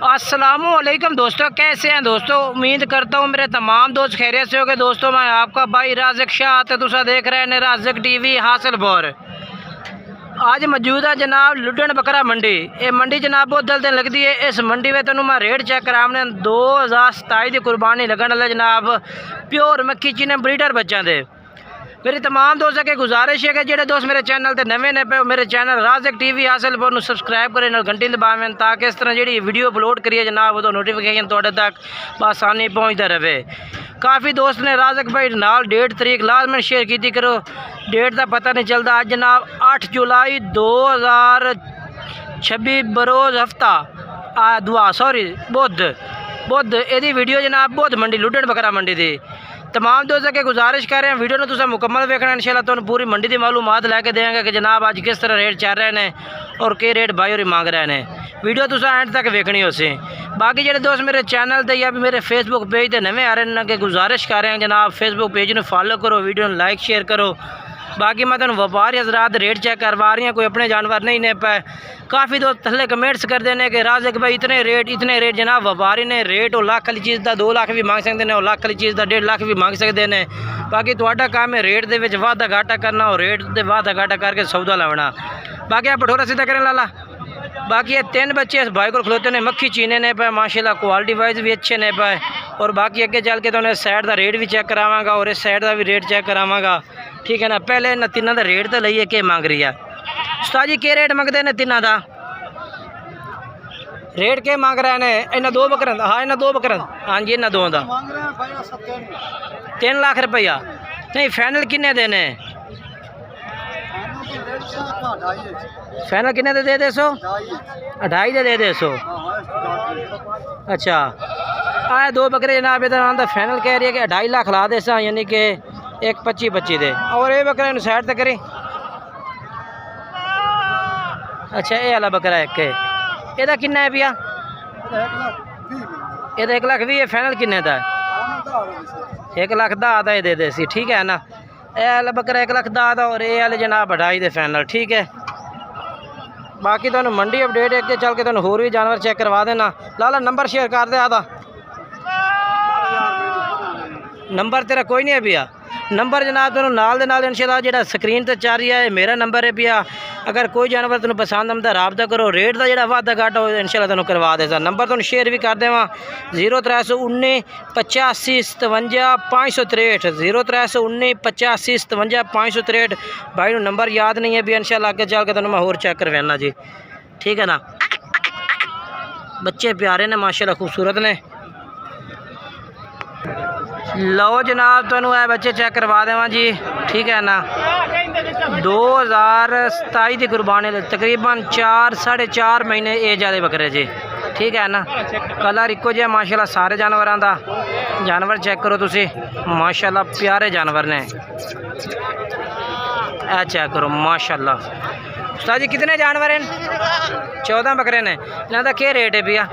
अस्सलामुअलैकुम दोस्तों, कैसे हैं दोस्तों। उम्मीद करता हूँ मेरे तमाम दोस्त खैरियत से होंगे। दोस्तों मैं आपका भाई राज़िक शाह तुसा देख रहे हैं राज़िक टीवी हासिलपुर। आज मौजूद है जनाब लुडन बकरा मंडी। ये मंडी जनाब बहुत दिल दिन लगती है। इस मंडी में तुम मैं रेट चेक कराने 2027 की कुर्बानी लगन वाले जनाब प्योर मक्खी चीने ब्रीडर बच्चों के। मेरी तमाम दोस्तों की गुजारिश है कि जो दोस्त मेरे चैनल से नवे ने पे मेरे चैनल राज़िक टीवी हासिलपुर सब्सक्राइब करें, घंटी दबावें ताकि इस तरह जी वीडियो अपलोड करिए जनाब तो नोटिफिकेशन थोड़े तक आसानी पहुँचता रहे। काफ़ी दोस्त ने राज़िक भाई नाल डेट तरीक लाजमन शेयर की करो, डेट का पता नहीं चलता। अज जनाब 8 जुलाई 2026 बरोज़ हफ्ता बुध यदी वीडियो जनाब बुध मंडी लुडन बकरा मंडी थी। तमाम दोस्तों के गुजारिश कर रहे हैं वीडियो में तुम मुकम्मल देखना। इंशाल्लाह तुम पूरी मंडी की मालूमात लैके देंगे कि जनाब आज किस तरह रेट चल रहे हैं और के रेट भाई और मांग रहे हैं। वीडियो तुम एंड तक देखनी हो सी। बाकी जो दोस्त मेरे चैनल पर या मेरे फेसबुक पेज पर नवे आ रहे हैं कि गुजारिश कर रहे हैं जनाब फेसबुक पेज में फॉलो करो, वीडियो में लाइक शेयर करो। बाकी मैं तुम व्यापारी हजरात रेट चेक करवा रही हैं, कोई अपने जानवर नहीं ने पाए। काफ़ी दोस्त थले कमेंट्स कर देने कि राज़िक भाई इतने रेट जनाब व्यापारी ने रेट और लाख वाली चीज़ का 2 लाख भी मांग सकते हैं और लाख वाली चीज़ का 1.5 लाख भी मांग सकते हैं। बाकी तुहाडा काम है रेट के वाधा घाटा करना और रेट के वाधा घाटा करके सौदा लाना। बाकी आप बठोरा सीधा करें लाला। बाकी ये 3 बच्चे इस भाई को खलोते ने मक्खी चीने ने पाए माशाल्लाह, क्वालिटी वाइज भी अच्छे ने पाए। और बाकी अगे चल के तो इस साइड का रेट भी चेक करावांगा और इस साइड का भी रेट चेक करावांगा, ठीक है ना। पहले इन तीनों का रेट तो लईए के मांग रही है। उस्ताद जी के रेट मंगते हैं तीनों का रेट के मांग रहे हैं? इन्हें 2 बकरन, हाँ इन्हें 2 बकरन, हाँ जी इन्हें 2 का 3 लाख रुपया। नहीं फाइनल किन्ने देने? फाइनल किन्ने दे 2.5 दे 100। अच्छा आए 2 बकरे जनाब इधर फाइनल कह रही है कि 2.5 लाख ला दे सा, यानी कि 1.25 दे। और ये बकरा साइड तक करें। अच्छा ये वाला बकरा एक एदा किन्ना है भैया? ये 1 लाख 20 है। फाइनल किन्ने का? 1 लाख 10 का दे सी, ठीक है ना। ये वाला बकरा 1 लाख 10 का और ये वाले जनाब 2.5 दे फाइनल, ठीक है। बाकी तुम मंडी अपडेट अगे चल के तुम होर भी जानवर चेक करवा देना। लाला नंबर शेयर कर दे आदा। नंबर तेरा कोई नहीं है भैया? नंबर जनाब तुम नाल दे नाल इंशाल्लाह जो स्क्रीन पर चल रही है मेरा नंबर है भैया। अगर कोई जानवर तुम पसंद आंदा रबता करो, रेट का जो वाधा घाटा हो इंशाल्लाह तुम करवा देगा। नंबर तुम शेयर भी कर देव 0319 85 57 563 0319 85 57 563। भाई नंबर याद नहीं है भी इंशाल्लाह आगे चल के तुम मैं होर चेक करवाना जी, ठीक है ना। बच्चे प्यारे ने माशाल्लाह खूबसूरत ने। लो जनाब तुम बच्चे चेक करवा देव जी, ठीक है ना। 2027 की कुर्बानी तकरीबन 4 साढ़े 4 महीने एज वाले बकरे जी, ठीक है ना। कलर इको जिहा माशाल्लाह सारे जानवरों का। जानवर चेक करो तुसी माशाल्लाह प्यारे जानवर ने। ए चेक करो माशाल्लाह। उस्ताद जी कितने जानवर हैं? 14 बकरे ने। इन्हों का क्या रेट है भैया?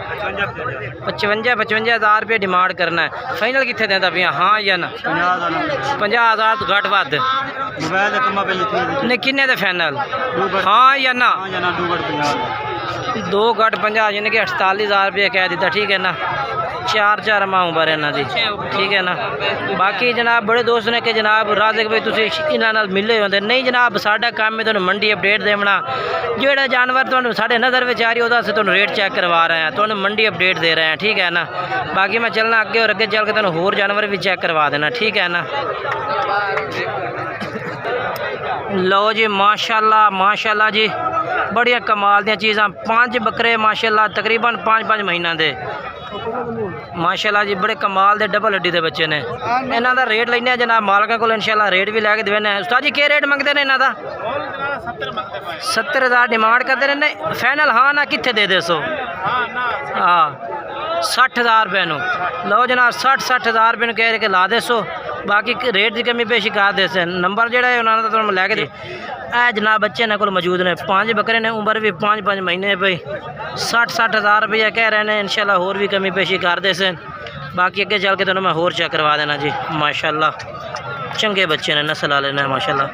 55 हज़ार रुपये डिमांड करना है। फाइनल कितने देता भैया? हाँ या ना? 50,000 तो घट वध नहीं किन्ने दे फाइनल? हाँ या ना? 2 घट 50 यानी कि 48,000 रुपये कह दिता, ठीक है ना। 4 माह उम्र है इन्हों की, ठीक है ना। बाकी जनाब बड़े दोस्त ने कि जनाब राज़िक भाई तुम इन्होंने मिले होंगे नहीं जनाब। साडा काम है तुम मंडी अपडेट देना। जोड़ा जानवर तुम साढ़े नज़र में आ रही है तुम रेट चेक करवा रहे हैं, तुम मंडी अपडेट दे रहे हैं, ठीक है ना। बाकी मैं चलना अगे और अगे चल के तुम होर जानवर भी चेक करवा देना, ठीक है ना। लो जी माशाल्लाह माशाल्लाह जी बड़िया कमाल दी चीज़ां। 5 बकरे माशाल्लाह तकरीबन 5 महीनों के माशाल्लाह जी बड़े कमाल दे डबल हड्डी के बच्चे ने। इन्हों का रेट लेने जनाब मालकों को इंशाल्लाह रेट भी लैके देने। उस्ताद जी के रेट मंगते हैं इन्हों का? 70,000 डिमांड करते हैं। फाइनल हाँ ना कितने दे 100? हाँ 60,000 रुपये। लो जनाब 60,000 रुपये कह रहे ला 100। बाकी रेट की कमी पेशी कर दे। नंबर जोड़ा है उन्होंने तो लैके दे। ए जनाब बच्चे इन्होंने को मौजूद ने। 5 बकरे ने, उम्र भी 5 महीने भाई। 60,000 रुपया कह रहे हैं। इंशाल्लाह होर भी कमी पेशी कर दे। बाकी अगे चल के तुम मैं होर चेक करवा देना जी। माशाल्लाह चंगे बच्चे ने, नस्ल वाले ने माशाल्लाह।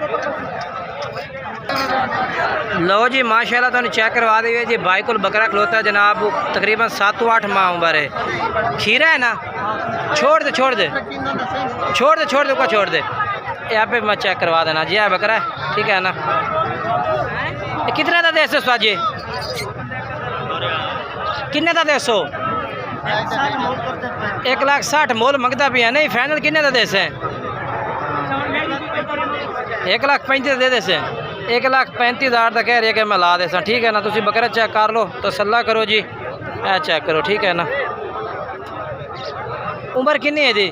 लो जी माशाल्लाह तो चेक करवा दिए जी। भाई को बकरा खलोता है जनाब, तकरीबन 7 to 8 माह उम्र है। खीरा है ना, छोड़ दे छोड़ दे छोड़ दे छोड़ दे को छोड़ दे। यहाँ पे मैं चेक करवा देना जी। बकरा है ठीक है ना। ये कितने का दे सो जी? किन्ने का दे सो? 1,60,000 मोल मंगता भी है। नहीं फाइनल किन्ने का दे से? 1,35,000 दे दे से। 1,35,000 का कह रही है कि मैं ला दे सा। ठीक है ना। तुम बकरा चेक कर लो तो सलाह करो जी। ए चेक करो ठीक है ना। उम्र कितनी है जी?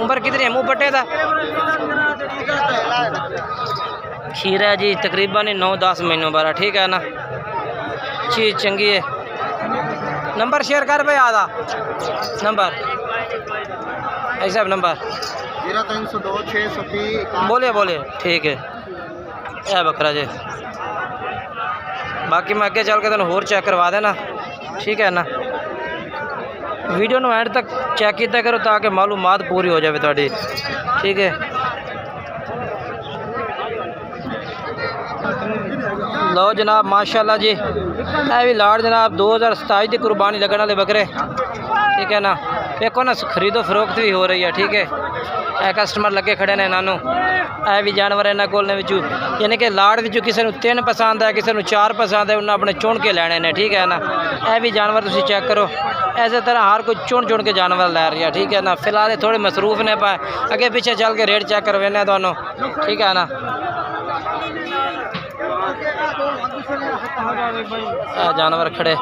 उम्र कितनी है? मुँह पट्टे का खीरा जी तकरीबन 9-10 महीनों बारा। ठीक है ना। चीज़ चंगी है। नंबर शेयर कर भाई आधा नंबर ऐसा नंबर 0302 बोलिए बोलिए। ठीक है ए बकरा जी। बाकी मैं अगे चल के तेन होर चेक करवा देना। ठीक है ना। वीडियो ਨੂੰ एंड तक चेक किया करो ताकि मालूमात पूरी हो जाए थोड़ी। ठीक है। लो जनाब माशाल्लाह जी। ये भी लाड़ जनाब 2027 की कुर्बानी लगने वाले बकरे। ठीक है ना। देखो ना खरीदो फरोख्त भी हो रही है। ठीक है। ए कस्टमर लगे खड़े ने इन्हों। ए भी जानवर इन्होंने कोल यानी कि लाड़ विचों किसी को 3 पसंद है, किसी को 4 पसंद है, उन्हें अपने चुन के लैने ने। ठीक है ना। ए भी जानवर तुम चेक करो। इस तरह हर कोई चुन चुन के जानवर लै रही है। ठीक है ना। फिलहाल थोड़े मसरूफ ने पाए, अगे पीछे चल के रेट चेक करवाने दोनों। ठीक है ना। जानवर खड़े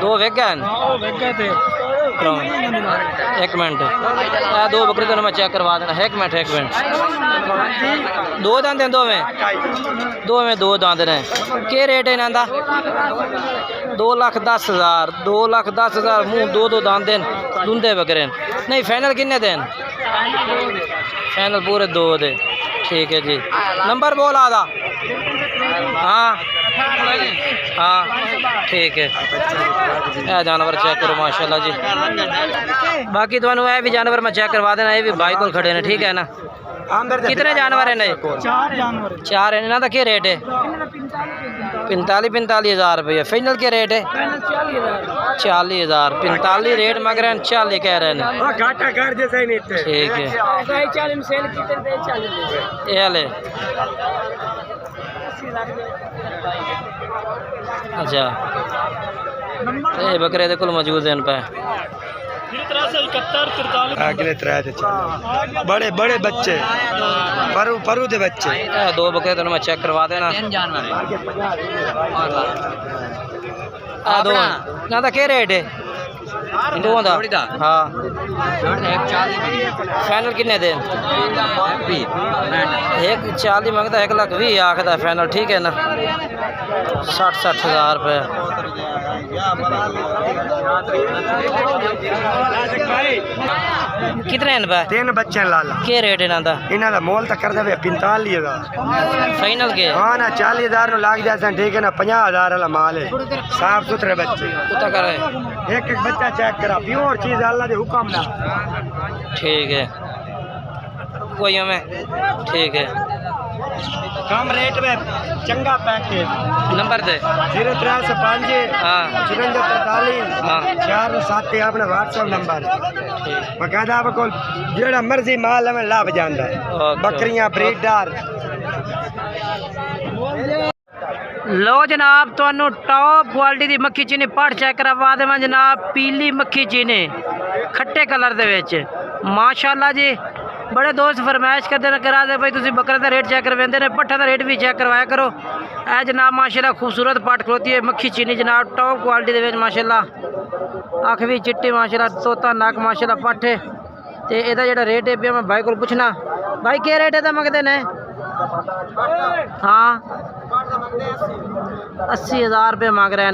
2 वेगन 1 मिनट। 2 बकरे तो मैं चेक करवा देना। 1 मिनट 1 मिनट। 2 दांत हैं? 2 दांत ने। क्या रेट है इन्हों का? 2,10,000 2,10,000 मुँह 2 दांत देन दुंदे बकरे। नहीं फाइनल किन्ने देन? फाइनल पूरे 2 दे। ठीक है जी। नंबर बोल आधा। हाँ हाँ ठीक है। यह जानवर चेक करो माशाल्लाह जी। बाकी तो यह भी जानवर मैं चेक करवा देना। ये भी भाई को खड़े ने। ठीक है ना। कितने जानवर हैं? 4 है। इन्हों का क्या रेट है? 45,000 रुपये। फाइनल क्या रेट है? 40,000। 45 रेट मगर 40 कह रहे हैं। ठीक है। ये अच्छा ये बकरे दे कुल मौजूद हैं पे। बड़े बड़े बच्चे परू परू दे बच्चे। 2 बकरे तो मैं चेक करवा देना। 2 ना क्या रेट है? 2 का हाँ। फाइनल किन्ने दे? 1,40 मंगता 1,20,000 आखदा फाइनल। ठीक है ना। 60,000 रुपये। कितने हैं भाई? 3 बच्चे लाला। क्या रेट इन्हों का? इन्हों का मोल तक कर दे 45,000 फाइनल के। हाँ ना 40,000 लाग जाए। ठीक है ना। 50,000 वाला माल है। साफ सुथरे बच्चे करे। एक बच्चा चेक करा प्योर चीज अल्लाह दे हुक्म ना। ठीक है कोई में। ठीक है। कम रेट में चंगा पैकेज। नंबर दे 0305 हाँ 5443 हाँ 407 अपना व्हाट्सएप नंबर। बकायदा आपको जेड़ा मर्जी माल हमें लाभ जाता है। बकरियां ब्रीडर। लो जनाब तो टॉप क्वालिटी की मक्खी चीनी पट चेक करवा देव जनाब। पीली मक्खी चीनी खट्टे कलर दे माशाल्लाह जी। बड़े दोस्त फरमाइश करते करा दे भाई तुम बकरे का रेट चेक करवाते हैं, पट्ठा का रेट भी चेक करवाया करो। ए जनाब माशाल्लाह खूबसूरत पट खलोती है मक्खी चीनी जनाब टॉप क्वालिटी के माशाल्लाह। अख भी चिट्टी माशाल्लाह, तोता नक माशाल्लाह पट्ठ है। तो यदा जो रेट है मैं भाई को पूछना भाई क्या रेट है मंगते हैं? हाँ 80,000 रुपये मांग रहे हैं।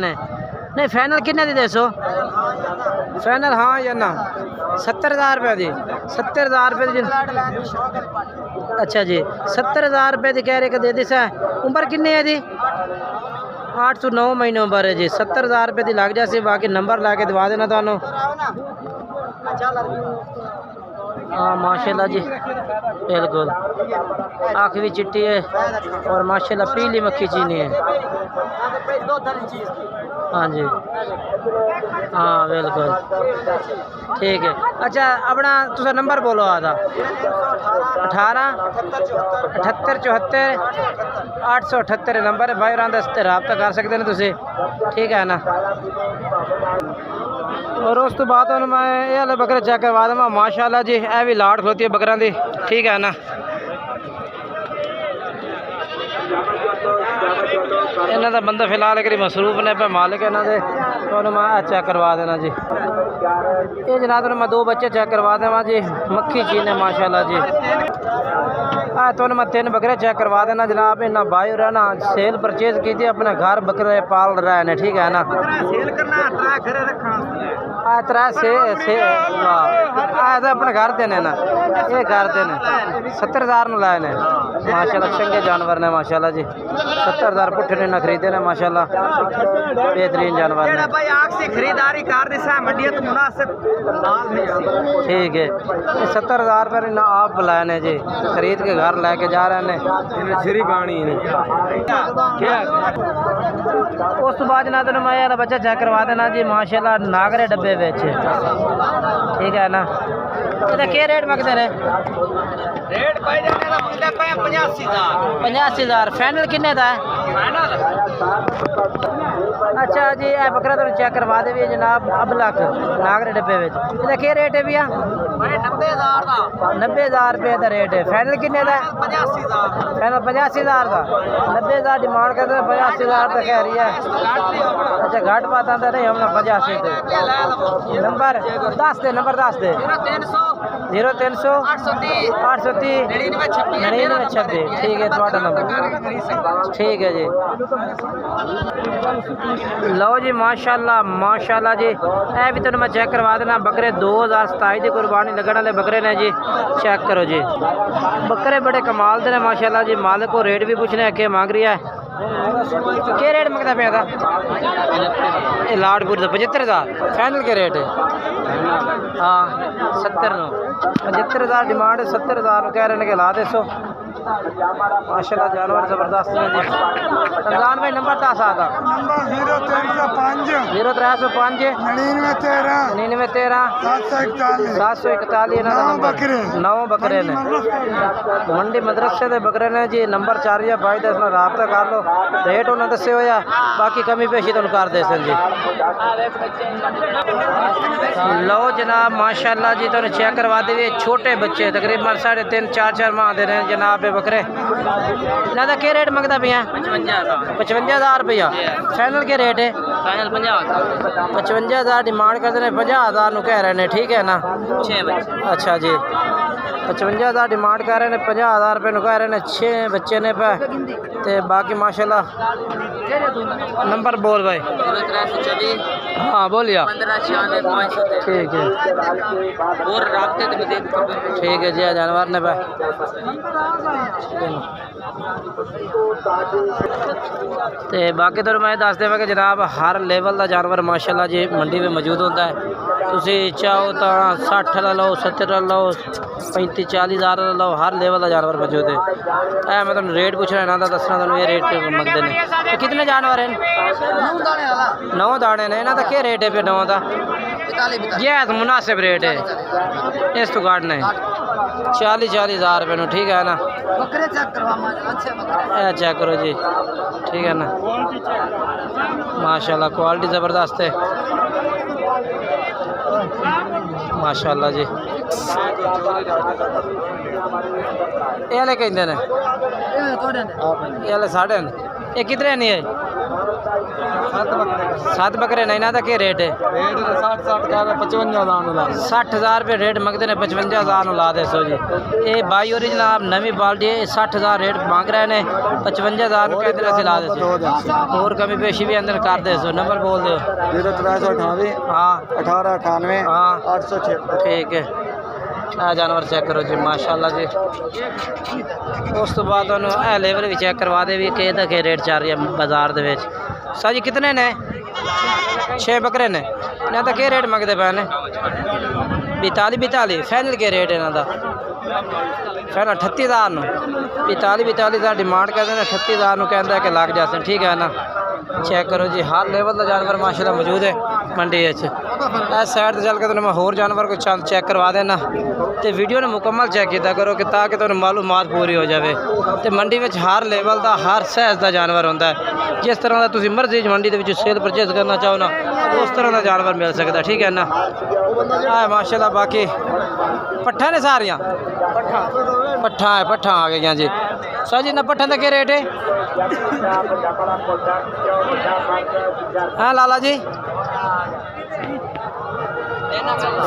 नहीं फाइनल कितने दी दसो? फाइनल हाँ या ना? 70,000 रुपये दी। 70,000 रुपये दी। अच्छा जी 70,000 रुपये की कह रहे कि दे दी सै। उम्र कितनी है दी? 8 से 9 महीने उम्र है जी। 70,000 रुपये की लग जाए। बाकी नंबर ला के दवा देना। हाँ माशाल्लाह जी बिल्कुल, आँख भी चिट्टी है और माशाल्लाह पीली मक्खी चीनी है। हाँ जी हाँ बिल्कुल ठीक है। अच्छा अपना तुसा नंबर बोलो आधा 18 78 74 878 नंबर है भाई रांदा से रब्ता कर सकते हैं तुसी, ठीक है ना। और उस तो बाद मैं ये वाले बकरे चेक करवा देवां माशाल्लाह जी, यह भी लाड़ खलोती है बकरों की, ठीक है ना। इन्हों का बंदा फिलहाल एक मसरूफ ने पे मालिक इन्हों के, तो मैं चेक करवा देना जी। ये जनाब मैं 2 बच्चे चेक करवा देवा जी, मक्खी चीन है माशाल्लाह जी। तो मैं 3 बकरे चेक करवा देना जनाब। इन्ना भाई और ना सेल परचेज की थी, अपने घर बकरे पाल रहे हैं, ठीक है ना। सेल करना अपने घर देने ना, ये घर देने 70,000 में लाए ने माशाल्लाह, चंगे जानवर ने माशाल्लाह जी। 70,000 पुट्ठे ने ना खरीदे ने माशाल्लाह, बेहतरीन जानवर ने। खरीदारी कर ठीक है, 70,000 पर ना आप लाए ने जी, खरीद के घर लेके जा रहे हैं श्री पानी ने। उस तो बाद ना तो मैं यार बच्चा चेक करवा देना जी माशाल्लाह, नागरे डब्बे बेच, ठीक है ना। तो क्या रेट मंगते हैं? रेट 85,000 फाइनल किन्ने का है? अच्छा जी ये बकरा तो चेक करवा दे भी जनाब, अब लाख नागरे डब्बे में। इसका क्या रेट है भैया? 90,000 रुपये का रेट है। फाइनल किन्ने का? 85,000। फाइनल 85,000 का, 90,000 डिमांड करते हैं, 85,000 तक कह रही है। अच्छा घाट पाता था नहीं हमने 85 थे। नंबर 10 दे, नंबर 10 दे। 0300 830 9926, ठीक है तुम्हारा नंबर, ठीक है जी। लो जी माशाल्लाह माशाल्लाह जी, ए भी तुम मैं चेक करवा देना। बकरे 2027 की कुर्बानी लगने वाले बकरे ने जी, चेक करो जी। बकरे बड़े कमाल दे ने माशाल्लाह जी। मालिक को रेट भी पूछने के मांग रही है, क्या रेट मंगता पे था? लाडपुर से 75,000 फाइनल के रेट है। हाँ 70 75,000 डिमांड है, 70,000 कह रहे हैं कि ला दे सो। माशाल्लाह जानवर जबरदस्त है जी। रमजान भाई नंबर 10 आता नंबर 0305 9913 741 9 बकरे ने मंडी मदरसे के बकरे ने जी। नंबर 4 या 22 दस रबता कर लो, रेट उन्हें दसे हो या बाकी कमी पेशी तुम कर दे सन जी। लो जनाब माशाल्लाह जी, तुम चेक करवा दे। छोटे बच्चे तकरीबन 3.5 4 माह दे रहे हैं जनाब बकरे। इन्हों का क्या रेट मंगता पे? 55,000 रुपया फाइनल के रेट है? फाइनल 55,000 डिमांड करते हैं, 50,000 कह रहे हैं, ठीक है ना। 6 बच्चे। अच्छा जी 55,000 डिमांड कर रहे हैं, 50,000 रुपये कह रहे हैं, 6 बच्चे ने पे। तो बाकी माशाल्लाह नंबर बोल भाई। 0324 हाँ बोलिए। 1596 ठीक है और राब्ते ठीक है जी। जानवर ने पे तो बाकी तो मैं दस देवा कि जनाब हर लेवल का जानवर माशाल्लाह जी मंडी में मौजूद होता है। तुसी चाहो तो 60 ला लो, 70 ला लो, 35-40,000 ला लो, हर लेवल का जानवर मौजूद है। मैं तुम रेट पूछना इन्हों का दसना, तुम ये रेट मंगते हैं। तो कितने जानवर हैं? 9 दाने ने। इन्हों का क्या रेट है फिर? 9 का ये तो मुनासिब रेट है, इस तो काटना है 40,000 रुपये, ठीक है ना। बकरे चेक करवा, चेक करो जी, ठीक है ना। माशाल्लाह क्वालिटी ज़बरदस्त है माशाल्लाह जी। ये वाले कहते हैं, ये वाले 60 ये कितने नहीं है? 7 बकरे नहीं ना। तो क्या रेट है? 60,000 रुपये रेट मंगते हैं, 55,000 ला दे सो जी। ये बाई ओरिजिनल आप नवी बाल्टी है, 60,000 रेट मांग रहे हैं, 55,000 कहते हैं ला दे सो। और कमी पेशी भी अंदर कर दे सो। नंबर बोल दो। 0328 हाँ 1898 हाँ 876, ठीक है। जानवर चेक करो जी माशाल्लाह जी। उस तो बाद लेवल भी चेक करवा दे भी कि रेट चल रही है बाजार दे। सर जी कितने ने? 6 बकरे ने। इन्हें तो क्या रेट मंगते पे ने? 42 फाइनल के रेट इन्हों का फाइनल 38,000 42,000 डिमांड करते हैं 38,000 कहता है कि लग जाते ठीक है ना। चेक करो जी हर लेवल का जानवर माशाल्लाह मौजूद है मंडी इस साइड से चल के मैं होर जानवर को चंद चेक करवा देना तो वीडियो ने मुकम्मल चेक किया करो कि ताकि तुम्हें मालूमात पूरी हो जाए। तो मंडी में हर लेवल का हर साइज़ का जानवर होता है जिस तरह का तुम मर्जी मंडी के सेल परचेज करना चाहो ना उस तरह का जानवर मिल सकता ठीक है ना। माशाल्लाह बाकी पट्ठा ने सारियाँ पट्ठा आ गई जी। सर जी ना पट्ठा का क्या रेट है? हाँ लाला जी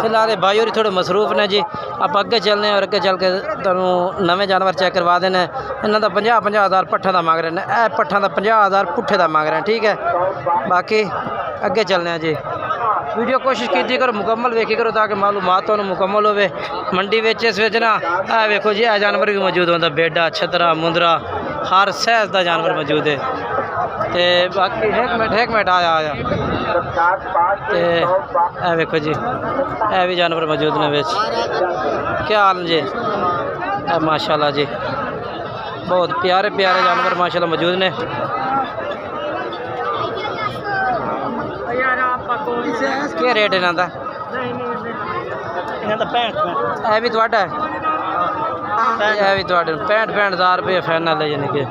फिलहाल भाई और थोड़े मसरूफ ने जी। आप अगे चलने और अगे चल के तुहानू नवे जानवर चेक करवा देने। इन्हों का 50,000 पट्ठा का मांग रहे हैं ए पट्ठा का 50,000 पुट्ठे का मांग रहे हैं ठीक है। बाकी अगे चलने जी वीडियो कोशिश की करो मुकम्मल वेखी करो ताकि मालूमात तो मुकम्मल हो। मंडी इस ना वेखो जी यह जानवर भी मौजूद होता बेडा छतरा मुंदरा हर साइज़ का जानवर मौजूद है। तो बाकी एक मिनट आया तो वेखो जी यह भी जानवर मौजूद ने बेच क्या हाल जी माशाल्लाह जी बहुत प्यारे प्यारे जानवर माशाल्लाह मौजूद ने। क्या रेट इन्हों का? यह भी थोड़ा है यह भी थोड़े 65,000 रुपये फाइनल है यानी कि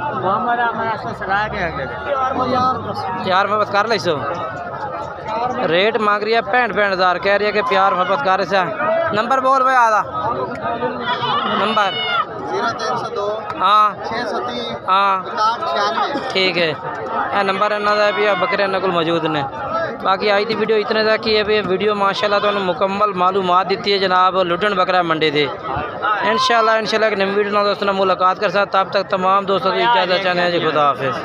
प्यार मोहब्बत कर ली सो रेट मांग रही है 65,000 कह रही है कि प्यार मोहब्बत कर रहे हैं। नंबर बोल भाई आधा नंबर 0302 हाँ 637 हाँ ठीक है यह नंबर इन्हों भी बकरे इन्हों को मौजूद ने। बाकी आज की वीडियो इतने तक ही है वीडियो माशाल्लाह तो मुकम्मल मालूमात दी है जनाब लुटन बकरा मंडी से। इंशाल्लाह एक नई वीडियो दोस्तों मुलाकात कर सकते तब तक तमाम दोस्तों को इजाज़त चाहते हैं जी खुदा हाफिज़।